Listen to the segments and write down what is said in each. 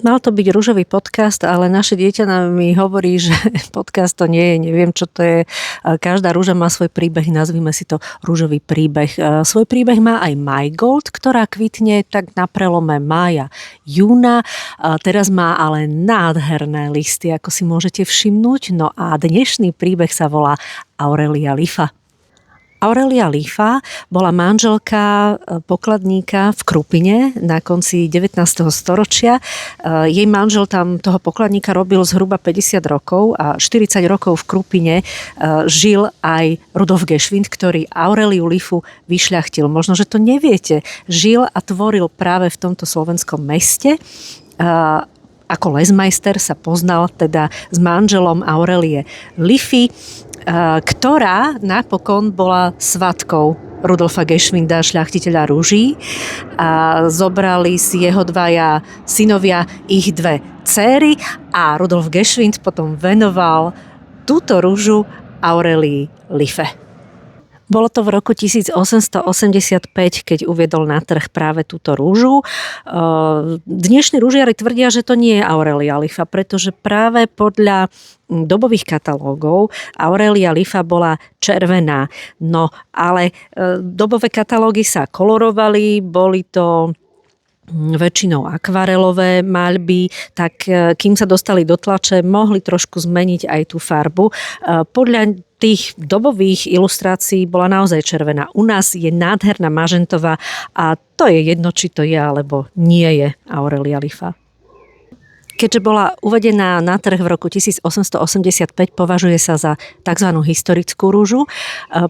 Mal to byť ružový podcast, ale naše dieťa mi hovorí, že podcast to nie je, neviem čo to je. Každá rúža má svoj príbeh, nazvime si to ružový príbeh. Svoj príbeh má aj Marigold, ktorá kvitne tak na prelome mája, júna. Teraz má ale nádherné listy, ako si môžete všimnúť. No a dnešný príbeh sa volá Aurelia Lifa. Aurelia Lifa bola manželka pokladníka v Krupine na konci 19. storočia. Jej manžel tam toho pokladníka robil zhruba 50 rokov a 40 rokov v Krupine žil aj Rudolf Geschwind, ktorý Aureliu Lifu vyšľachtil. Možno, že to neviete. Žil a tvoril práve v tomto slovenskom meste. Ako lesmajster sa poznal teda s manželom Aurelie Lify, ktorá napokon bola svatkou Rudolfa Geschwinda, šľachtiteľa rúží. A zobrali si jeho dvaja synovia ich dve céry a Rudolf Geschwind potom venoval túto rúžu Aurelii Life. Bolo to v roku 1885, keď uviedol na trh práve túto rúžu. Dnešní rúžiari tvrdia, že to nie je Aurelia Lifa, pretože práve podľa dobových katalógov Aurelia Lifa bola červená. No, ale dobové katalógy sa kolorovali, boli to väčšinou akvarelové maľby, tak kým sa dostali do tlače, mohli trošku zmeniť aj tú farbu. Podľa tých dobových ilustrácií bola naozaj červená. U nás je nádherná mažentová a to je jedno, či to je alebo nie je Aurelia Lifa. Keďže bola uvedená na trh v roku 1885, považuje sa za tzv. Historickú rúžu,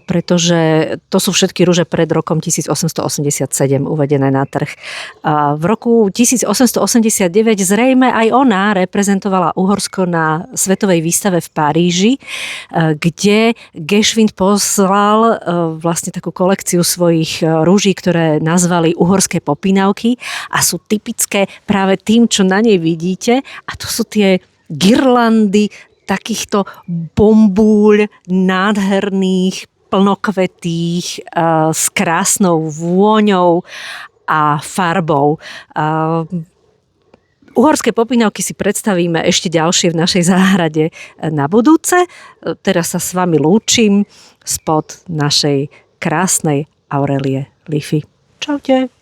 pretože to sú všetky rúže pred rokom 1887 uvedené na trh. V roku 1889 zrejme aj ona reprezentovala Uhorsko na svetovej výstave v Paríži, kde Geschwind poslal vlastne takú kolekciu svojich rúží, ktoré nazvali uhorské popínavky a sú typické práve tým, čo na nej vidíte. A to sú tie girlandy takýchto bombúľ nádherných, plnokvetých, s krásnou vôňou a farbou. Uhorské popínavky si predstavíme ešte ďalšie v našej záhrade na budúce. Teraz sa s vami lúčim spod našej krásnej Aurelie Lify. Čaute.